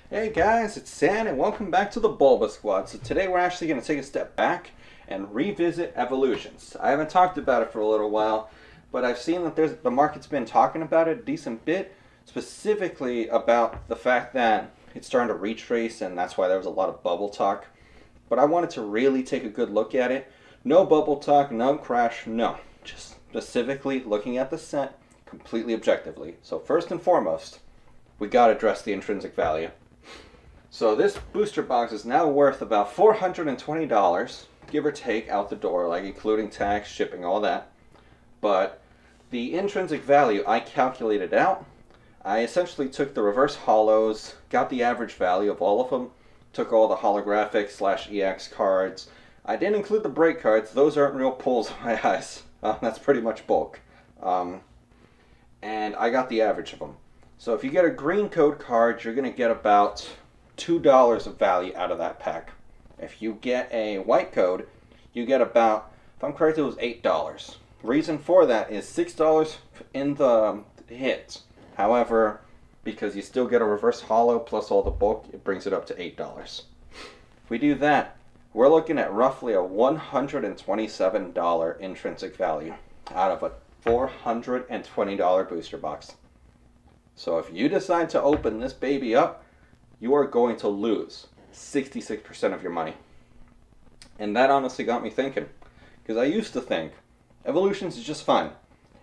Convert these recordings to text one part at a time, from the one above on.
Hey guys, it's San and welcome back to the BulbaSquad. So today we're actually going to take a step back and revisit Evolutions. I haven't talked about it for a little while, but I've seen that the market's been talking about it a decent bit, specifically about the fact that it's starting to retrace and that's why there was a lot of bubble talk. But I wanted to really take a good look at it. No bubble talk, no crash, no. Just specifically looking at the set completely objectively. So first and foremost, we got to address the intrinsic value. So this booster box is now worth about $420, give or take, out the door, like including tax, shipping, all that. But the intrinsic value, I calculated out. I essentially took the reverse holos, got the average value of all of them, took all the holographic / EX cards. I didn't include the break cards. Those aren't real pulls in my eyes. That's pretty much bulk. And I got the average of them. So if you get a green code card, you're going to get about $2 of value out of that pack. If you get a white code, you get about, if I'm correct, it was $8. Reason for that is $6 in the hits. However, because you still get a reverse holo plus all the bulk, it brings it up to $8. If we do that, we're looking at roughly a $127 intrinsic value out of a $420 booster box. So if you decide to open this baby up, you are going to lose 66% of your money. And that honestly got me thinking. Because I used to think, Evolutions is just fine.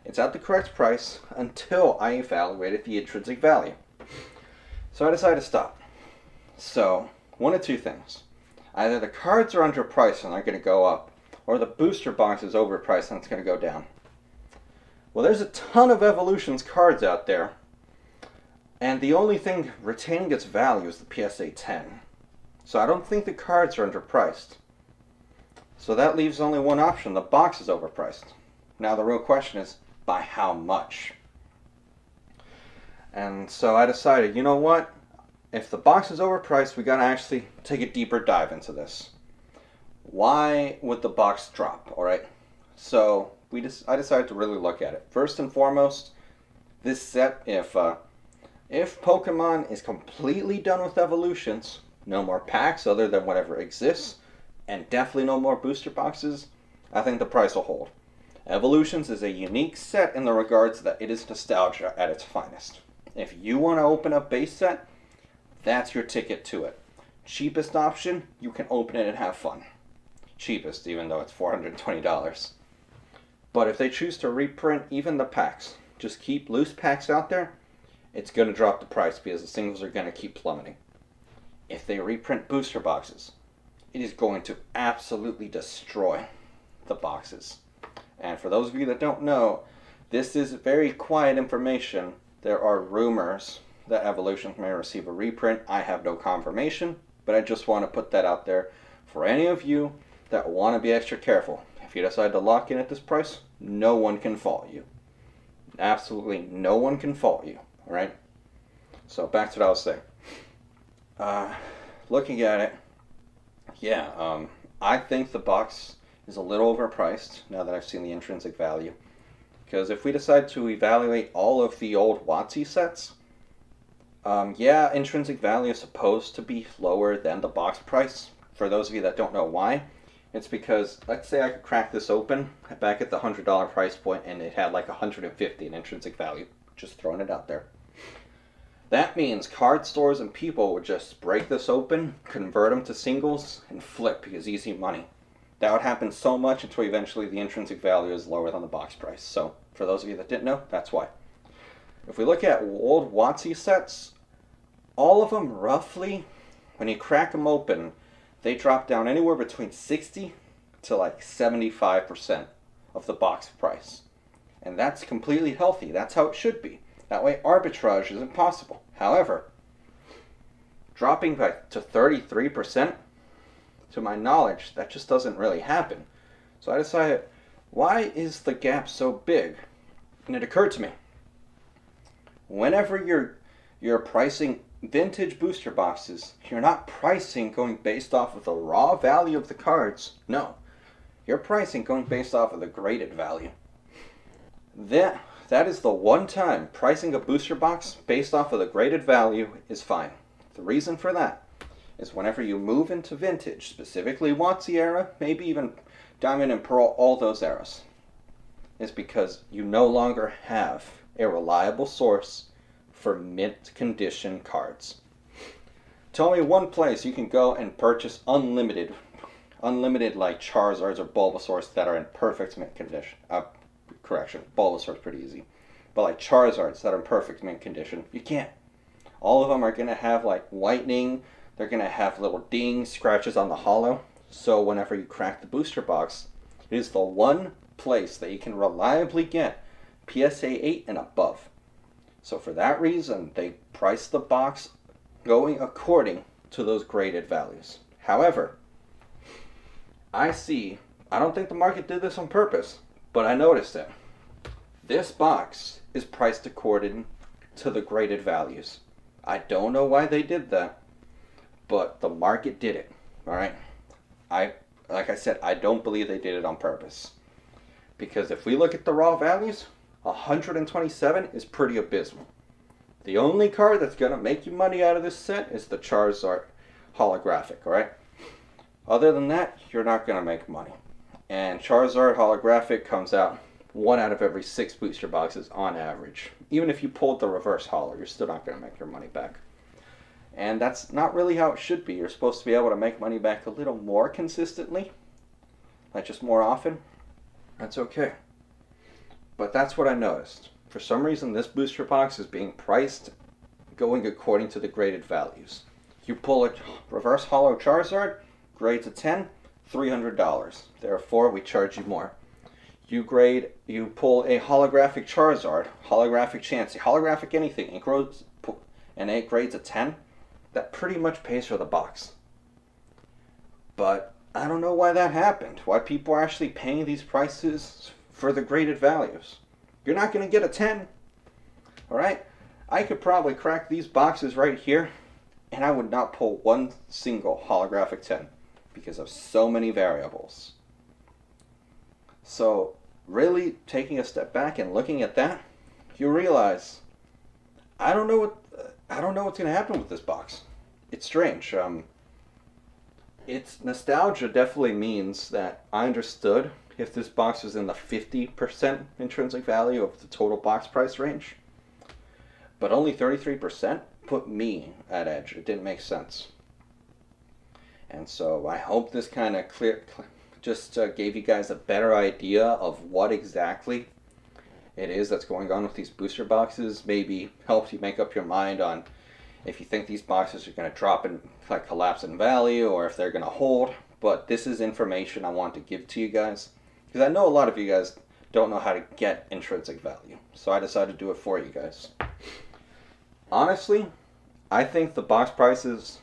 It's at the correct price until I evaluated the intrinsic value. So I decided to stop. So, one of two things. Either the cards are underpriced and they're going to go up, or the booster box is overpriced and it's going to go down. Well, there's a ton of Evolutions cards out there. And the only thing retaining its value is the PSA 10. So I don't think the cards are underpriced. So that leaves only one option. The box is overpriced. Now the real question is, by how much? And so I decided, you know what? If the box is overpriced, we gotta actually take a deeper dive into this. Why would the box drop, alright? So I decided to really look at it. First and foremost, this set, if Pokemon is completely done with Evolutions, no more packs other than whatever exists, and definitely no more booster boxes, I think the price will hold. Evolutions is a unique set in the regards that it is nostalgia at its finest. If you want to open a base set, that's your ticket to it. Cheapest option, you can open it and have fun. Cheapest, even though it's $420. But if they choose to reprint even the packs, just keep loose packs out there, it's going to drop the price because the singles are going to keep plummeting. If they reprint booster boxes, it is going to absolutely destroy the boxes. And for those of you that don't know, this is very quiet information. There are rumors that Evolutions may receive a reprint. I have no confirmation, but I just want to put that out there for any of you that want to be extra careful. If you decide to lock in at this price, no one can fault you. Absolutely no one can fault you. Alright, so back to what I was saying. Looking at it, yeah, I think the box is a little overpriced now that I've seen the intrinsic value. Because if we decide to evaluate all of the old WotC sets, yeah, intrinsic value is supposed to be lower than the box price. For those of you that don't know why, it's because, let's say I could crack this open back at the $100 price point and it had like $150 in intrinsic value. Just throwing it out there. That means card stores and people would just break this open, convert them to singles, and flip because easy money. That would happen so much until eventually the intrinsic value is lower than the box price. So, for those of you that didn't know, that's why. If we look at old WotC sets, all of them roughly, when you crack them open, they drop down anywhere between 60 to like 75% of the box price. And that's completely healthy. That's how it should be. That way arbitrage is impossible. However, dropping back to 33%, to my knowledge, that just doesn't really happen. So I decided, why is the gap so big? And it occurred to me, whenever you're pricing vintage booster boxes, you're not pricing going based off of the raw value of the cards. No, you're pricing going based off of the graded value. That is the one time pricing a booster box based off of the graded value is fine. The reason for that is whenever you move into vintage, specifically WotC era, maybe even Diamond and Pearl, all those eras, is because you no longer have a reliable source for mint condition cards. Tell me one place you can go and purchase unlimited like Charizards or Bulbasaurs that are in perfect mint condition. Correction, Bulbasaur's pretty easy. But like Charizards that are in perfect mint condition, you can't. All of them are going to have like whitening, they're going to have little dings, scratches on the hollow. So whenever you crack the booster box, it is the one place that you can reliably get PSA 8 and above. So for that reason, they price the box going according to those graded values. However, I don't think the market did this on purpose, but I noticed it. This box is priced according to the graded values. I don't know why they did that, but the market did it. All right. Like I said, I don't believe they did it on purpose. Because if we look at the raw values, 127 is pretty abysmal. The only card that's going to make you money out of this set is the Charizard holographic, all right? Other than that, you're not going to make money. And Charizard holographic comes out 1 out of every 6 booster boxes on average. Even if you pulled the reverse holo, you're still not going to make your money back. And that's not really how it should be. You're supposed to be able to make money back a little more consistently, like just more often. That's okay. But that's what I noticed. For some reason, this booster box is being priced going according to the graded values. You pull a reverse holo Charizard, grades a 10, $300. Therefore, we charge you more. You pull a holographic Charizard, holographic Chansey, holographic anything, and it grades a 10, that pretty much pays for the box. But I don't know why that happened. Why people are actually paying these prices for the graded values. You're not going to get a 10. Alright? I could probably crack these boxes right here, and I would not pull one single holographic 10 because of so many variables. So, really taking a step back and looking at that, you realize I don't know what's going to happen with this box. It's strange. Its nostalgia definitely means that I understood if this box was in the 50% intrinsic value of the total box price range. But only 33% put me at edge. It didn't make sense. And so I hope this kind of gave you guys a better idea of what exactly it is that's going on with these booster boxes. Maybe helps you make up your mind on if you think these boxes are going to drop and collapse in value or if they're going to hold. But this is information I want to give to you guys because I know a lot of you guys don't know how to get intrinsic value. So I decided to do it for you guys. Honestly, I think the box prices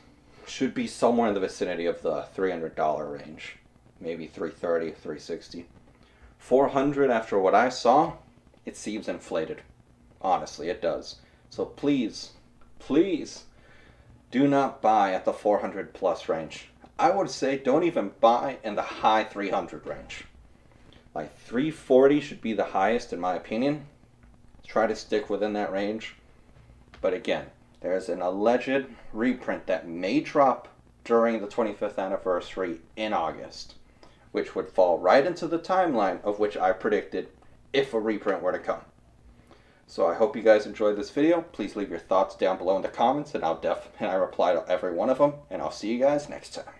should be somewhere in the vicinity of the $300 range. Maybe $330, $360. $400 after what I saw, it seems inflated. Honestly, it does. So please, please do not buy at the 400 plus range. I would say don't even buy in the high 300 range. Like 340 should be the highest in my opinion. Try to stick within that range. But again, there's an alleged reprint that may drop during the 25th anniversary in August, which would fall right into the timeline of which I predicted if a reprint were to come. So I hope you guys enjoyed this video. Please leave your thoughts down below in the comments, and I reply to every one of them, and I'll see you guys next time.